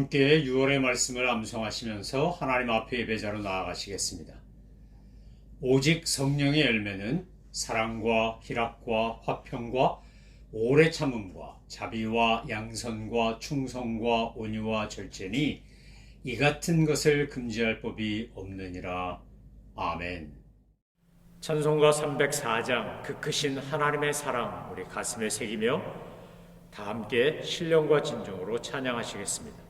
함께 6월의 말씀을 암송하시면서 하나님 앞에 예배자로 나아가시겠습니다. 오직 성령의 열매는 사랑과 희락과 화평과 오래 참음과 자비와 양선과 충성과 온유와 절제니 이 같은 것을 금지할 법이 없느니라. 아멘. 찬송가 304장 그 크신 하나님의 사랑 우리 가슴에 새기며 다 함께 신령과 진정으로 찬양하시겠습니다.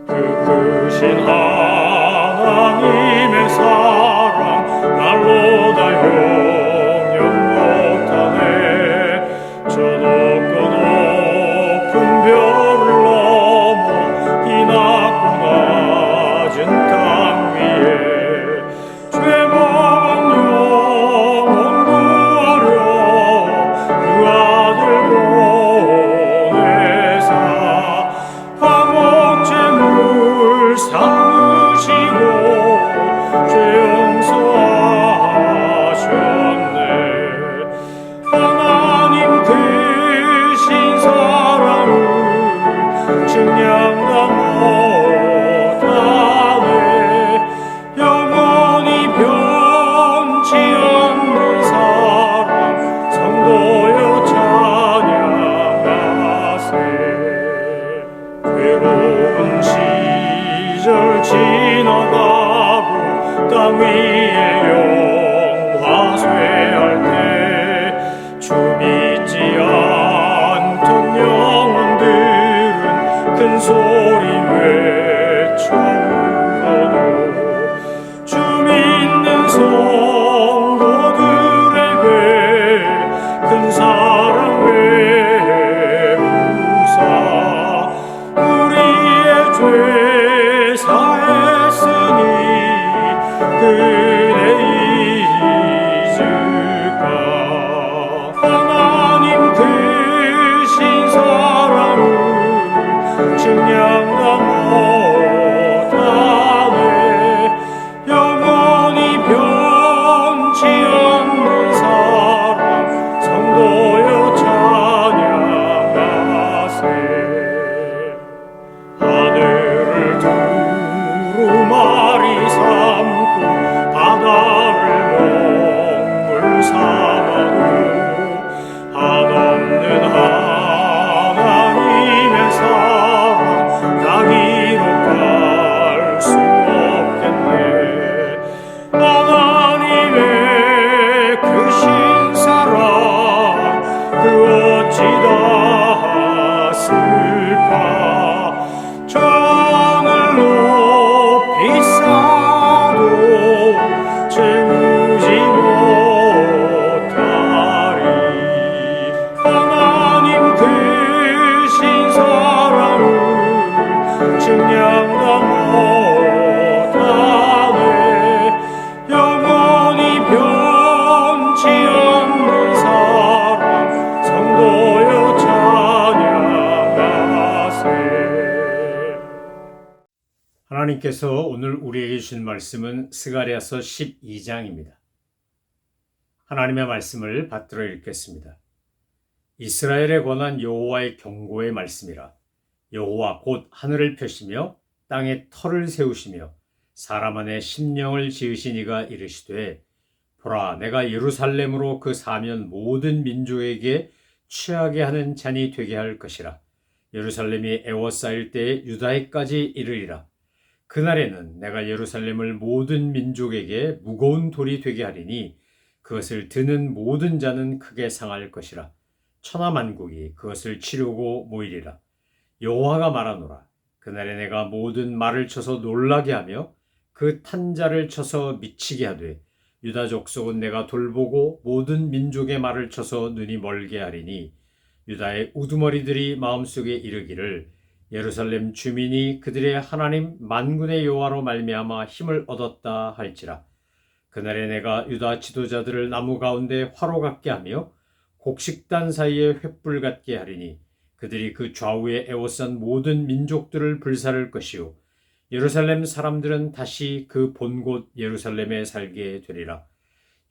그 크신 하나님의 사랑 날로 다 용영 못하네. 저 높고 높은 별을 넘어 이 낮고 낮은 땅 위에 죄먹은 영혼 구하려 그 아들 보내사 화목제물 삼으시고 죄 용서하셨네. 하나님 크신 사랑을 증량다 못하네. 영원히 변치 않는 사랑 성도여 찬양하세. 괴로운 시절 지나가고 땅 위에 영화 쇠할 때 주 믿지 않던 영혼들은 큰 소리 외쳐 울어도 주 믿는 성도들에게 큰 사랑 베푸사 우리의 죄 사했으니 그대 잊을까. 하나님 크신 사랑을 증량다 못하네. 영원히 변치 않는 사랑 성도여 찬양하세. 하늘을 두루마리 삼고 바다를 먹물 삼아도 한없는 하나님의 사랑 다 기록할 수 없겠네. 하나님의 크신 사랑 그 어찌 닿았을까. 천을 높이 쌓아도 채우지 못하리. 하나님 크신 사랑을 증량다 못하네. 영원히 변치 않는 사랑 성도여 찬양하세. 하나님께서 오늘 우리에게 주신 말씀은 스가랴서 12장입니다. 하나님의 말씀을 받들어 읽겠습니다. 이스라엘에 관한 여호와의 경고의 말씀이라. 여호와 곧 하늘을 펴시며 땅에 터를 세우시며 사람 안에 심령을 지으신 이가 이르시되 보라 내가 예루살렘으로 그 사면 모든 민족에게 취하게 하는 잔이 되게 할 것이라. 예루살렘이 애워싸일 때에 유다에까지 이르리라. 그날에는 내가 예루살렘을 모든 민족에게 무거운 돌이 되게 하리니 그것을 드는 모든 자는 크게 상할 것이라. 천하만국이 그것을 치려고 모이리라. 여호와가 말하노라. 그날에 내가 모든 말을 쳐서 놀라게 하며 그 탄 자를 쳐서 미치게 하되 유다 족속은 내가 돌보고 모든 민족의 말을 쳐서 눈이 멀게 하리니 유다의 우두머리들이 마음속에 이르기를 예루살렘 주민이 그들의 하나님 만군의 여호와로 말미암아 힘을 얻었다 할지라. 그날에 내가 유다 지도자들을 나무 가운데 화로 같게 하며 곡식단 사이에 횃불 같게 하리니 그들이 그 좌우에 에워싼 모든 민족들을 불사를 것이요 예루살렘 사람들은 다시 그 본곳 예루살렘에 살게 되리라.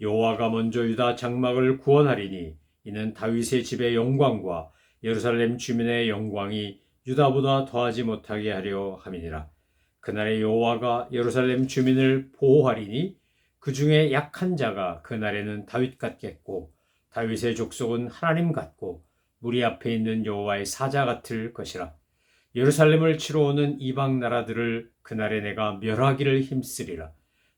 여호와가 먼저 유다 장막을 구원하리니 이는 다윗의 집의 영광과 예루살렘 주민의 영광이 유다보다 더하지 못하게 하려 함이니라. 그날에 여호와가 예루살렘 주민을 보호하리니 그 중에 약한 자가 그날에는 다윗 같겠고 다윗의 족속은 하나님 같고 무리 앞에 있는 여호와의 사자 같을 것이라. 예루살렘을 치러 오는 이방 나라들을 그날에 내가 멸하기를 힘쓰리라.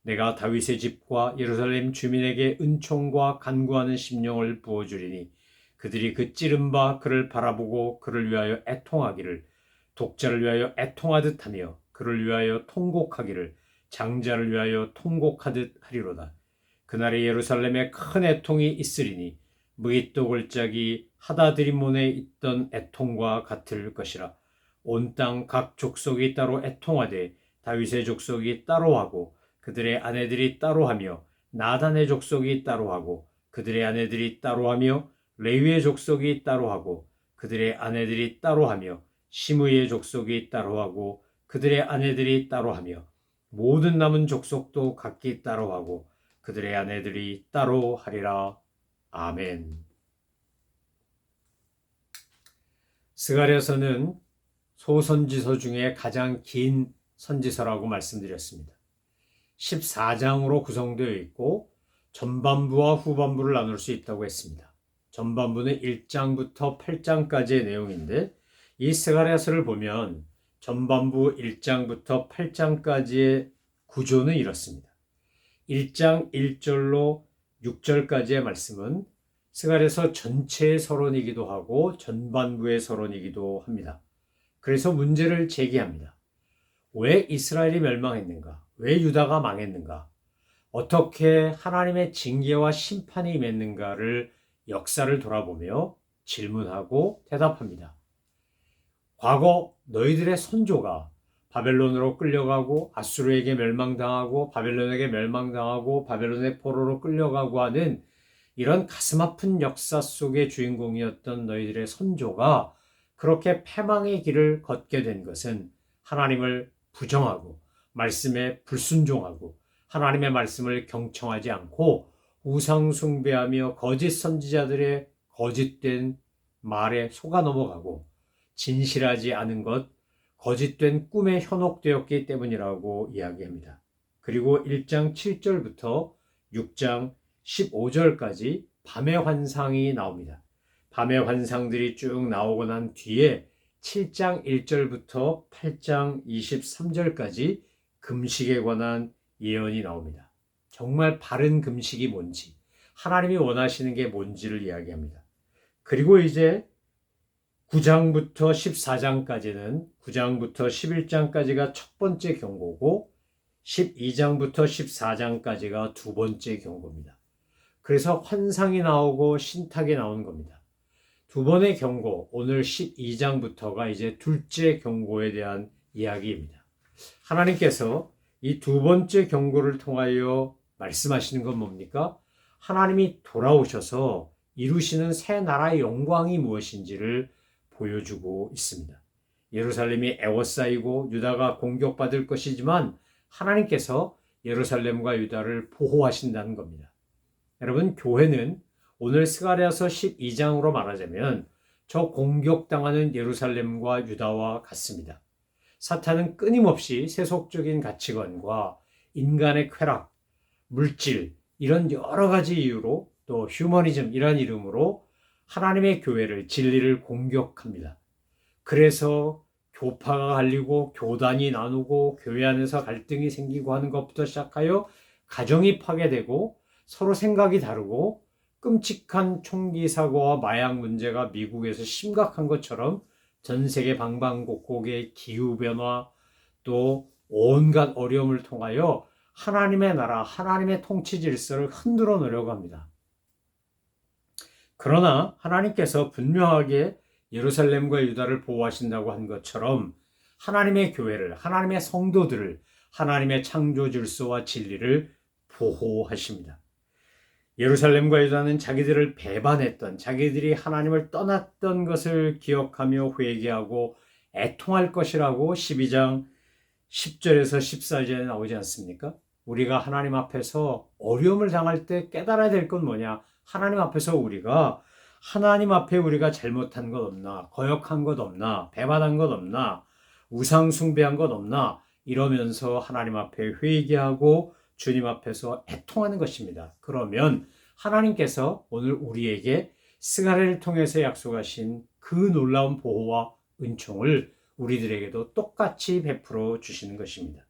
내가 다윗의 집과 예루살렘 주민에게 은총과 간구하는 심령을 부어주리니 그들이 그 찌른 바 그를 바라보고 그를 위하여 애통하기를, 독자를 위하여 애통하듯 하며 그를 위하여 통곡하기를, 장자를 위하여 통곡하듯 하리로다. 그날에 예루살렘에 큰 애통이 있으리니 무깃도 골짜기 하다드리몬에 있던 애통과 같을 것이라. 온 땅 각 족속이 따로 애통하되 다윗의 족속이 따로 하고 그들의 아내들이 따로 하며 나단의 족속이 따로 하고 그들의 아내들이 따로 하며 레위의 족속이 따로 하고 그들의 아내들이 따로 하며 시므이의 족속이 따로 하고 그들의 아내들이 따로 하며 모든 남은 족속도 각기 따로 하고 그들의 아내들이 따로 하리라. 아멘. 스가랴서는 소선지서 중에 가장 긴 선지서라고 말씀드렸습니다. 14장으로 구성되어 있고 전반부와 후반부를 나눌 수 있다고 했습니다. 전반부는 1장부터 8장까지의 내용인데 이 스가랴서를 보면 전반부 1장부터 8장까지의 구조는 이렇습니다. 1장 1절로 6절까지의 말씀은 스가랴서 전체의 서론이기도 하고 전반부의 서론이기도 합니다. 그래서 문제를 제기합니다. 왜 이스라엘이 멸망했는가? 왜 유다가 망했는가? 어떻게 하나님의 징계와 심판이 임했는가를 역사를 돌아보며 질문하고 대답합니다. 과거 너희들의 선조가 바벨론으로 끌려가고 아수르에게 멸망당하고 바벨론에게 멸망당하고 바벨론의 포로로 끌려가고 하는 이런 가슴 아픈 역사 속의 주인공이었던 너희들의 선조가 그렇게 패망의 길을 걷게 된 것은 하나님을 부정하고 말씀에 불순종하고 하나님의 말씀을 경청하지 않고 우상 숭배하며 거짓 선지자들의 거짓된 말에 속아 넘어가고 진실하지 않은 것, 거짓된 꿈에 현혹되었기 때문이라고 이야기합니다. 그리고 1장 7절부터 6장 15절까지 밤의 환상이 나옵니다. 밤의 환상들이 쭉 나오고 난 뒤에 7장 1절부터 8장 23절까지 금식에 관한 예언이 나옵니다. 정말 바른 금식이 뭔지, 하나님이 원하시는 게 뭔지를 이야기합니다. 그리고 이제 9장부터 14장까지는 9장부터 11장까지가 첫 번째 경고고 12장부터 14장까지가 두 번째 경고입니다. 그래서 환상이 나오고 신탁이 나오는 겁니다. 두 번의 경고, 오늘 12장부터가 이제 둘째 경고에 대한 이야기입니다. 하나님께서 이 두 번째 경고를 통하여 말씀하시는 건 뭡니까? 하나님이 돌아오셔서 이루시는 새 나라의 영광이 무엇인지를 보여주고 있습니다. 예루살렘이 애워싸이고 유다가 공격받을 것이지만 하나님께서 예루살렘과 유다를 보호하신다는 겁니다. 여러분, 교회는 오늘 스가랴서 12장으로 말하자면 저 공격당하는 예루살렘과 유다와 같습니다. 사탄은 끊임없이 세속적인 가치관과 인간의 쾌락, 물질 이런 여러 가지 이유로 또 휴머니즘 이란 이름으로 하나님의 교회를 진리를 공격합니다. 그래서 교파가 갈리고 교단이 나누고 교회 안에서 갈등이 생기고 하는 것부터 시작하여 가정이 파괴되고 서로 생각이 다르고 끔찍한 총기 사고와 마약 문제가 미국에서 심각한 것처럼 전 세계 방방곡곡의 기후변화 또 온갖 어려움을 통하여 하나님의 나라, 하나님의 통치 질서를 흔들어 놓으려고 합니다. 그러나 하나님께서 분명하게 예루살렘과 유다를 보호하신다고 한 것처럼 하나님의 교회를, 하나님의 성도들을, 하나님의 창조 질서와 진리를 보호하십니다. 예루살렘과 유다는 자기들을 배반했던, 자기들이 하나님을 떠났던 것을 기억하며 회개하고 애통할 것이라고 12장 10절에서 14절에 나오지 않습니까? 우리가 하나님 앞에서 어려움을 당할 때 깨달아야 될 건 뭐냐? 하나님 앞에서 하나님 앞에 우리가 잘못한 것 없나? 거역한 것 없나? 배반한 것 없나? 우상 숭배한 것 없나? 이러면서 하나님 앞에 회개하고 주님 앞에서 애통하는 것입니다. 그러면 하나님께서 오늘 우리에게 스가랴를 통해서 약속하신 그 놀라운 보호와 은총을 우리들에게도 똑같이 베풀어 주시는 것입니다.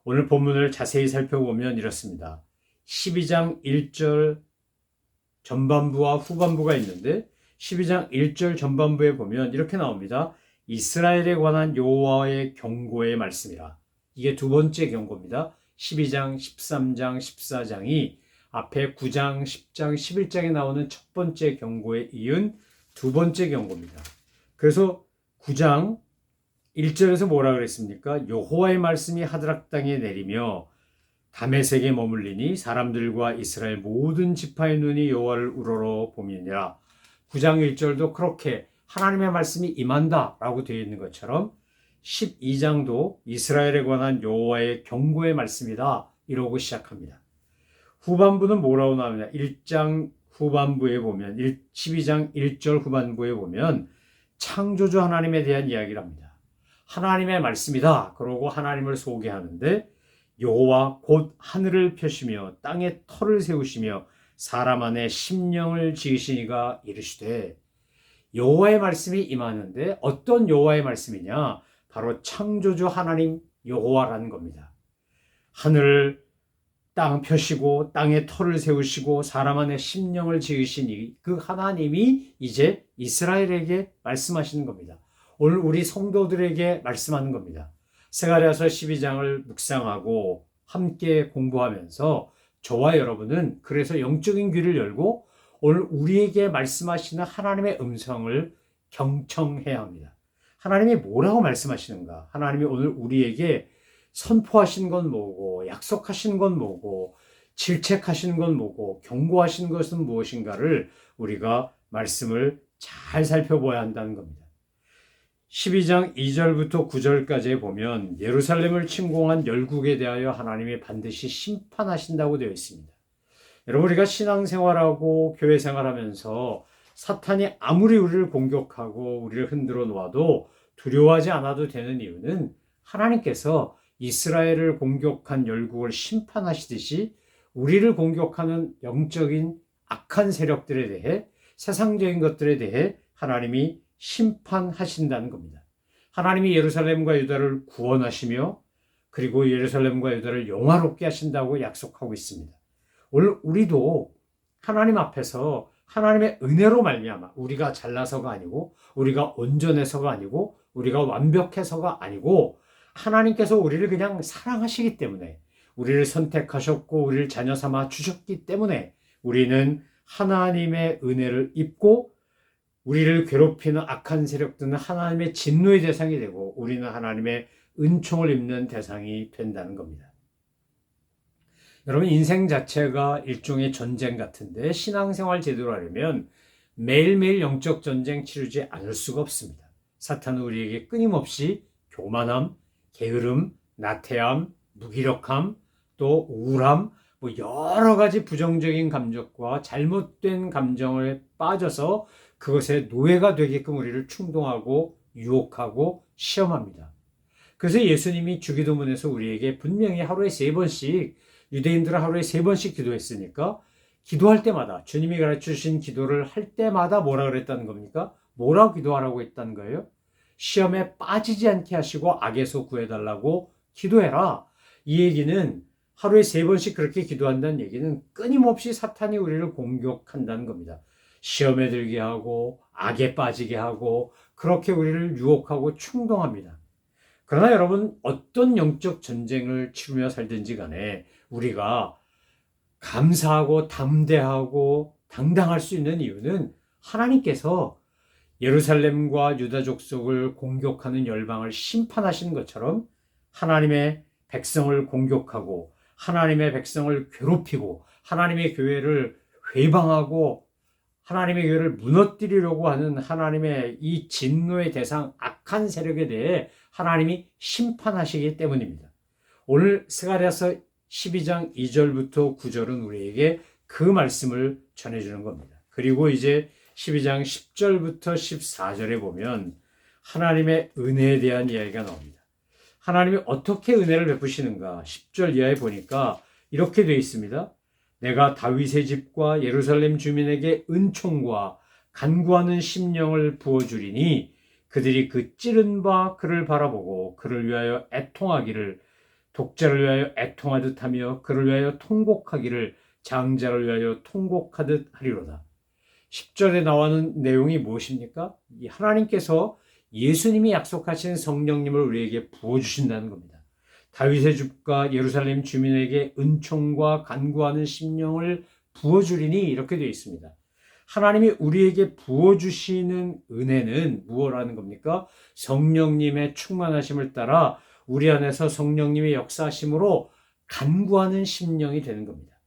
오늘 본문을 자세히 살펴보면 이렇습니다. 12장 1절 전반부와 후반부가 있는데 12장 1절 전반부에 보면 이렇게 나옵니다. 이스라엘에 관한 여호와의 경고의 말씀이라. 이게 두 번째 경고입니다. 12장, 13장, 14장이 앞에 9장, 10장, 11장에 나오는 첫 번째 경고에 이은 두 번째 경고입니다. 그래서 9장 1절에서 뭐라 그랬습니까? 여호와의 말씀이 하드락 땅에 내리며 다메섹에 머물리니 사람들과 이스라엘 모든 지파의 눈이 여호와를 우러러 봄이니라. 9장 1절도 그렇게 하나님의 말씀이 임한다라고 되어 있는 것처럼 12장도 이스라엘에 관한 여호와의 경고의 말씀이다 이러고 시작합니다. 후반부는 뭐라고 나오냐? 1장 후반부에 보면 12장 1절 후반부에 보면 창조주 하나님에 대한 이야기를 합니다. 하나님의 말씀이다. 그러고 하나님을 소개하는데 여호와 곧 하늘을 펴시며 땅에 터를 세우시며 사람 안에 심령을 지으시니가 이르시되 여호와의 말씀이 임하는데 어떤 여호와의 말씀이냐? 바로 창조주 하나님 여호와라는 겁니다. 하늘을 땅 펴시고 땅에 터를 세우시고 사람 안에 심령을 지으시니 그 하나님이 이제 이스라엘에게 말씀하시는 겁니다. 오늘 우리 성도들에게 말씀하는 겁니다. 스가랴서 12장을 묵상하고 함께 공부하면서 저와 여러분은 그래서 영적인 귀를 열고 오늘 우리에게 말씀하시는 하나님의 음성을 경청해야 합니다. 하나님이 뭐라고 말씀하시는가? 하나님이 오늘 우리에게 선포하신 건 뭐고, 약속하신 건 뭐고, 질책하시는 건 뭐고, 경고하시는 것은 무엇인가를 우리가 말씀을 잘 살펴봐야 한다는 겁니다. 12장 2절부터 9절까지 보면 예루살렘을 침공한 열국에 대하여 하나님이 반드시 심판하신다고 되어 있습니다. 여러분, 우리가 신앙생활하고 교회생활하면서 사탄이 아무리 우리를 공격하고 우리를 흔들어 놓아도 두려워하지 않아도 되는 이유는 하나님께서 이스라엘을 공격한 열국을 심판하시듯이 우리를 공격하는 영적인 악한 세력들에 대해 세상적인 것들에 대해 하나님이 심판하신다는 겁니다. 하나님이 예루살렘과 유다를 구원하시며 그리고 예루살렘과 유다를 영화롭게 하신다고 약속하고 있습니다. 오늘 우리도 하나님 앞에서 하나님의 은혜로 말미암아 우리가 잘나서가 아니고 우리가 온전해서가 아니고 우리가 완벽해서가 아니고 하나님께서 우리를 그냥 사랑하시기 때문에 우리를 선택하셨고 우리를 자녀 삼아 주셨기 때문에 우리는 하나님의 은혜를 입고 우리를 괴롭히는 악한 세력들은 하나님의 진노의 대상이 되고 우리는 하나님의 은총을 입는 대상이 된다는 겁니다. 여러분, 인생 자체가 일종의 전쟁 같은데 신앙생활 제대로 하려면 매일매일 영적 전쟁 치르지 않을 수가 없습니다. 사탄은 우리에게 끊임없이 교만함, 게으름, 나태함, 무기력함, 또 우울함, 여러 가지 부정적인 감정과 잘못된 감정에 빠져서 그것에 노예가 되게끔 우리를 충동하고 유혹하고 시험합니다. 그래서 예수님이 주기도문에서 우리에게 분명히 하루에 3번씩 유대인들은 하루에 3번씩 기도했으니까 기도할 때마다 주님이 가르쳐주신 기도를 할 때마다 뭐라 그랬다는 겁니까? 뭐라고 기도하라고 했다는 거예요? 시험에 빠지지 않게 하시고 악에서 구해달라고 기도해라. 이 얘기는 하루에 3번씩 그렇게 기도한다는 얘기는 끊임없이 사탄이 우리를 공격한다는 겁니다. 시험에 들게 하고 악에 빠지게 하고 그렇게 우리를 유혹하고 충동합니다. 그러나 여러분, 어떤 영적 전쟁을 치르며 살든지 간에 우리가 감사하고 담대하고 당당할 수 있는 이유는 하나님께서 예루살렘과 유다 족속을 공격하는 열방을 심판하시는 것처럼 하나님의 백성을 공격하고 하나님의 백성을 괴롭히고 하나님의 교회를 회방하고 하나님의 교회를 무너뜨리려고 하는 하나님의 이 진노의 대상 악한 세력에 대해 하나님이 심판하시기 때문입니다. 오늘 스가랴서 12장 2절부터 9절은 우리에게 그 말씀을 전해주는 겁니다. 그리고 이제 12장 10절부터 14절에 보면 하나님의 은혜에 대한 이야기가 나옵니다. 하나님이 어떻게 은혜를 베푸시는가? 10절 이하에 보니까 이렇게 되어 있습니다. 내가 다윗의 집과 예루살렘 주민에게 은총과 간구하는 심령을 부어주리니 그들이 그 찌른 바 그를 바라보고 그를 위하여 애통하기를 독자를 위하여 애통하듯 하며 그를 위하여 통곡하기를 장자를 위하여 통곡하듯 하리로다. 10절에 나오는 내용이 무엇입니까? 하나님께서 예수님이 약속하신 성령님을 우리에게 부어주신다는 겁니다. 다윗의 집과 예루살렘 주민에게 은총과 간구하는 심령을 부어주리니 이렇게 되어 있습니다. 하나님이 우리에게 부어주시는 은혜는 무엇이라는 겁니까? 성령님의 충만하심을 따라 우리 안에서 성령님의 역사하심으로 간구하는 심령이 되는 겁니다.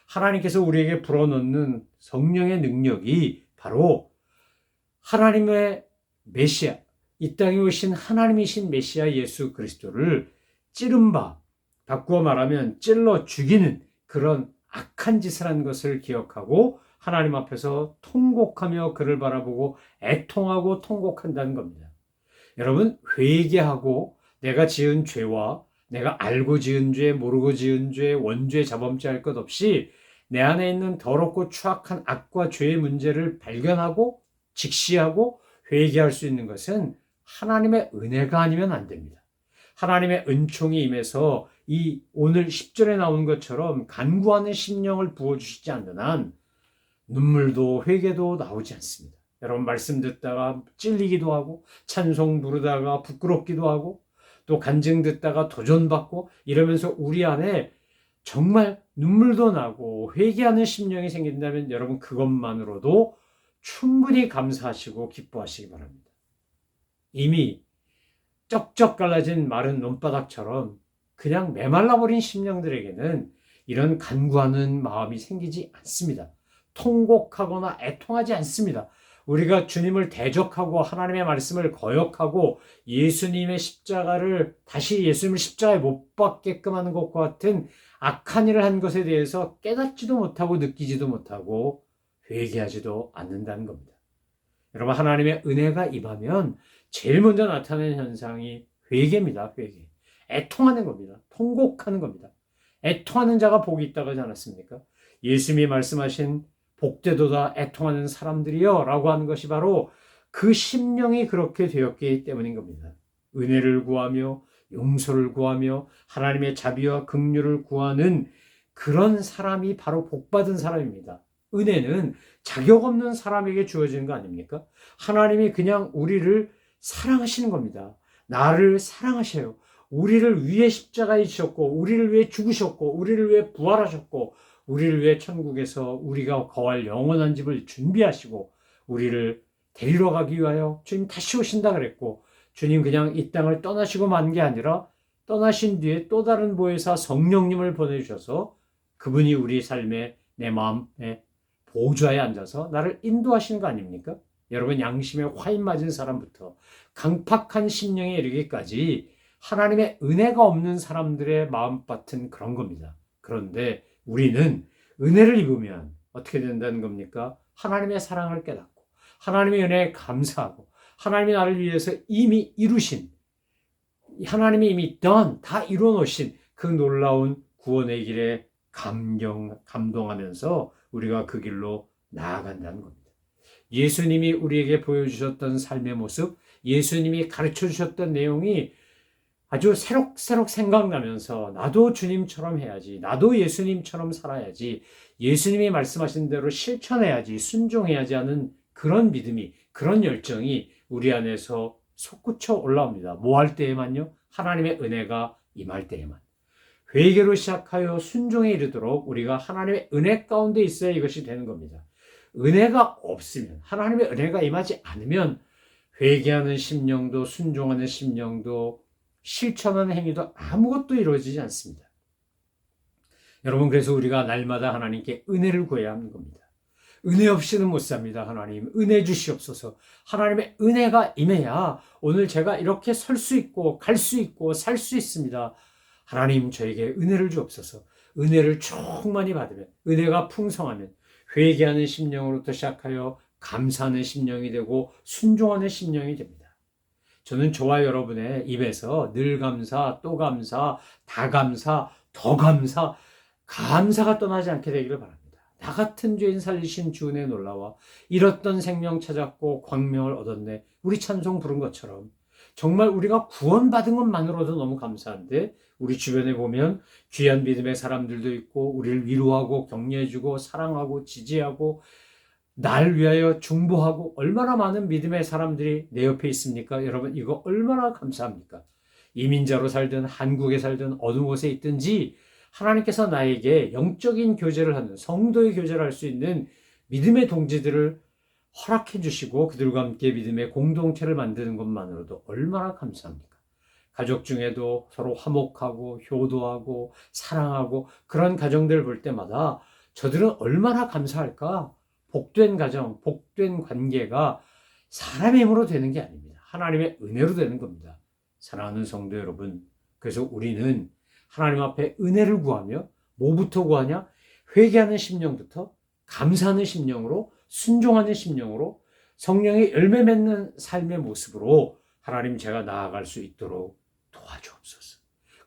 하나님께서 우리에게 불어넣는 성령의 능력이 바로 하나님의 메시아, 이 땅에 오신 하나님이신 메시아 예수 그리스도를 찌른 바, 바꾸어 말하면 찔러 죽이는 그런 악한 짓을 한 것을 기억하고 하나님 앞에서 통곡하며 그를 바라보고 애통하고 통곡한다는 겁니다. 여러분, 회개하고 내가 지은 죄와 내가 알고 지은 죄, 모르고 지은 죄, 원죄, 자범죄 할 것 없이 내 안에 있는 더럽고 추악한 악과 죄의 문제를 발견하고 직시하고 회개할 수 있는 것은 하나님의 은혜가 아니면 안 됩니다. 하나님의 은총이 임해서 이 오늘 10절에 나온 것처럼 간구하는 심령을 부어주시지 않는 한 눈물도 회개도 나오지 않습니다. 여러분 말씀 듣다가 찔리기도 하고 찬송 부르다가 부끄럽기도 하고 또 간증 듣다가 도전받고 이러면서 우리 안에 정말 눈물도 나고 회개하는 심령이 생긴다면 여러분 그것만으로도 충분히 감사하시고 기뻐하시기 바랍니다. 이미 쩍쩍 갈라진 마른 논바닥처럼 그냥 메말라버린 심령들에게는 이런 간구하는 마음이 생기지 않습니다. 통곡하거나 애통하지 않습니다. 우리가 주님을 대적하고 하나님의 말씀을 거역하고 예수님의 십자가를 다시 예수님을 십자가에 못 박게끔 하는 것과 같은 악한 일을 한 것에 대해서 깨닫지도 못하고 느끼지도 못하고 회개하지도 않는다는 겁니다. 여러분 하나님의 은혜가 임하면 제일 먼저 나타나는 현상이 회개입니다. 회개. 애통하는 겁니다. 통곡하는 겁니다. 애통하는 자가 복이 있다고 하지 않았습니까? 예수님이 말씀하신 복되도다 애통하는 사람들이여 라고 하는 것이 바로 그 심령이 그렇게 되었기 때문인 겁니다. 은혜를 구하며 용서를 구하며 하나님의 자비와 긍휼을 구하는 그런 사람이 바로 복받은 사람입니다. 은혜는 자격 없는 사람에게 주어지는 거 아닙니까? 하나님이 그냥 우리를 사랑하시는 겁니다. 나를 사랑하셔요. 우리를 위해 십자가에 지셨고 우리를 위해 죽으셨고 우리를 위해 부활하셨고 우리를 위해 천국에서 우리가 거할 영원한 집을 준비하시고 우리를 데리러 가기 위하여 주님 다시 오신다 그랬고 주님 그냥 이 땅을 떠나시고 만 게 아니라 떠나신 뒤에 또 다른 보혜사 성령님을 보내주셔서 그분이 우리 삶에 내 마음에 보좌에 앉아서 나를 인도하시는 거 아닙니까? 여러분 양심에 화인 맞은 사람부터 강팍한 심령에 이르기까지 하나님의 은혜가 없는 사람들의 마음밭은 그런 겁니다. 그런데 우리는 은혜를 입으면 어떻게 된다는 겁니까? 하나님의 사랑을 깨닫고 하나님의 은혜에 감사하고 하나님이 나를 위해서 이미 이루신 하나님이 이미 다 이루어놓으신 그 놀라운 구원의 길에 감동하면서 우리가 그 길로 나아간다는 겁니다. 예수님이 우리에게 보여주셨던 삶의 모습, 예수님이 가르쳐 주셨던 내용이 아주 새록새록 생각나면서 나도 주님처럼 해야지, 나도 예수님처럼 살아야지, 예수님이 말씀하신 대로 실천해야지, 순종해야지 하는 그런 믿음이, 그런 열정이 우리 안에서 솟구쳐 올라옵니다. 뭐 할 때에만요? 하나님의 은혜가 임할 때에만. 회개로 시작하여 순종에 이르도록 우리가 하나님의 은혜 가운데 있어야 이것이 되는 겁니다. 은혜가 없으면, 하나님의 은혜가 임하지 않으면 회개하는 심령도 순종하는 심령도 실천하는 행위도 아무것도 이루어지지 않습니다. 여러분 그래서 우리가 날마다 하나님께 은혜를 구해야 하는 겁니다. 은혜 없이는 못 삽니다. 하나님 은혜 주시옵소서. 하나님의 은혜가 임해야 오늘 제가 이렇게 설 수 있고 갈 수 있고 살 수 있습니다. 하나님 저에게 은혜를 주옵소서. 은혜를 충만히 받으면 은혜가 풍성하면 회개하는 심령으로부터 시작하여 감사하는 심령이 되고 순종하는 심령이 됩니다. 저는 저와 여러분의 입에서 늘 감사, 또 감사, 다 감사, 더 감사, 감사가 떠나지 않게 되기를 바랍니다. 나 같은 죄인 살리신 주 은혜 놀라와 잃었던 생명 찾았고 광명을 얻었네. 우리 찬송 부른 것처럼 정말 우리가 구원받은 것만으로도 너무 감사한데 우리 주변에 보면 귀한 믿음의 사람들도 있고 우리를 위로하고 격려해주고 사랑하고 지지하고 날 위하여 중보하고 얼마나 많은 믿음의 사람들이 내 옆에 있습니까? 여러분 이거 얼마나 감사합니까? 이민자로 살든 한국에 살든 어느 곳에 있든지 하나님께서 나에게 영적인 교제를 하는 성도의 교제를 할 수 있는 믿음의 동지들을 허락해 주시고 그들과 함께 믿음의 공동체를 만드는 것만으로도 얼마나 감사합니까? 가족 중에도 서로 화목하고 효도하고 사랑하고 그런 가정들을 볼 때마다 저들은 얼마나 감사할까? 복된 가정, 복된 관계가 사람의 힘으로 되는 게 아닙니다. 하나님의 은혜로 되는 겁니다. 사랑하는 성도 여러분, 그래서 우리는 하나님 앞에 은혜를 구하며 뭐부터 구하냐? 회개하는 심령부터 감사하는 심령으로 순종하는 심령으로 성령의 열매 맺는 삶의 모습으로 하나님 제가 나아갈 수 있도록 도와주옵소서.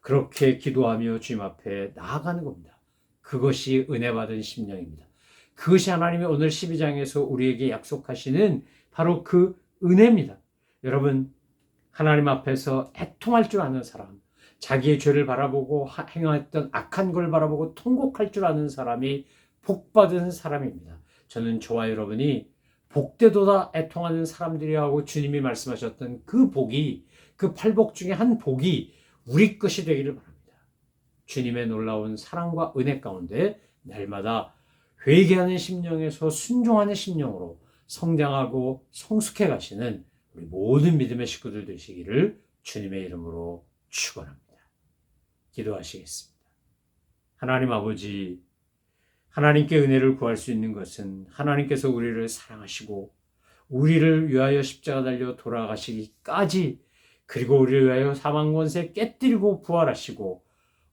그렇게 기도하며 주님 앞에 나아가는 겁니다. 그것이 은혜 받은 심령입니다. 그것이 하나님이 오늘 12장에서 우리에게 약속하시는 바로 그 은혜입니다. 여러분, 하나님 앞에서 애통할 줄 아는 사람, 자기의 죄를 바라보고 행했던 악한 걸 바라보고 통곡할 줄 아는 사람이 복받은 사람입니다. 저는 저와 여러분이 복되도다 애통하는 사람들이라고 주님이 말씀하셨던 그 복이, 그 팔복 중에 한 복이 우리 것이 되기를 바랍니다. 주님의 놀라운 사랑과 은혜 가운데 날마다 회개하는 심령에서 순종하는 심령으로 성장하고 성숙해 가시는 우리 모든 믿음의 식구들 되시기를 주님의 이름으로 축원합니다. 기도하시겠습니다. 하나님 아버지, 하나님께 은혜를 구할 수 있는 것은 하나님께서 우리를 사랑하시고 우리를 위하여 십자가 달려 돌아가시기까지 그리고 우리를 위하여 사망 권세 깨뜨리고 부활하시고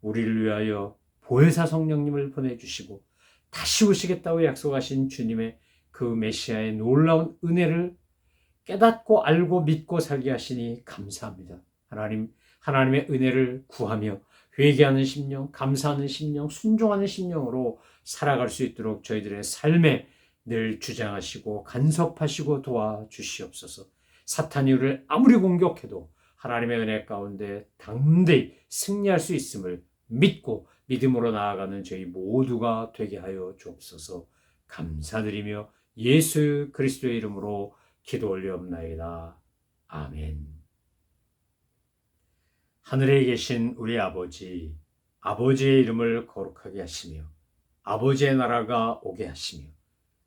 우리를 위하여 보혜사 성령님을 보내주시고 다시 오시겠다고 약속하신 주님의 그 메시아의 놀라운 은혜를 깨닫고 알고 믿고 살게 하시니 감사합니다. 하나님의 은혜를 구하며 회개하는 심령, 감사하는 심령, 순종하는 심령으로 살아갈 수 있도록 저희들의 삶에 늘 주장하시고 간섭하시고 도와주시옵소서. 사탄이 우리를 아무리 공격해도 하나님의 은혜 가운데 당대히 승리할 수 있음을 믿고 믿음으로 나아가는 저희 모두가 되게 하여 주옵소서. 감사드리며 예수 그리스도의 이름으로 기도 올리옵나이다. 아멘. 하늘에 계신 우리 아버지, 아버지의 이름을 거룩하게 하시며 아버지의 나라가 오게 하시며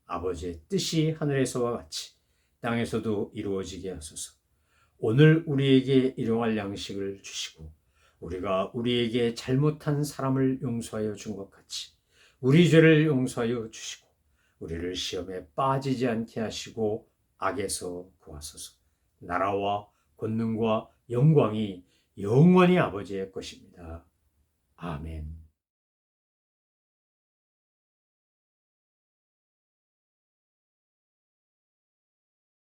아버지의 뜻이 하늘에서와 같이 땅에서도 이루어지게 하소서. 오늘 우리에게 일용할 양식을 주시고 우리가 우리에게 잘못한 사람을 용서하여 준 것 같이 우리 죄를 용서하여 주시고 우리를 시험에 빠지지 않게 하시고 악에서 구하소서. 나라와 권능과 영광이 영원히 아버지의 것입니다. 아멘.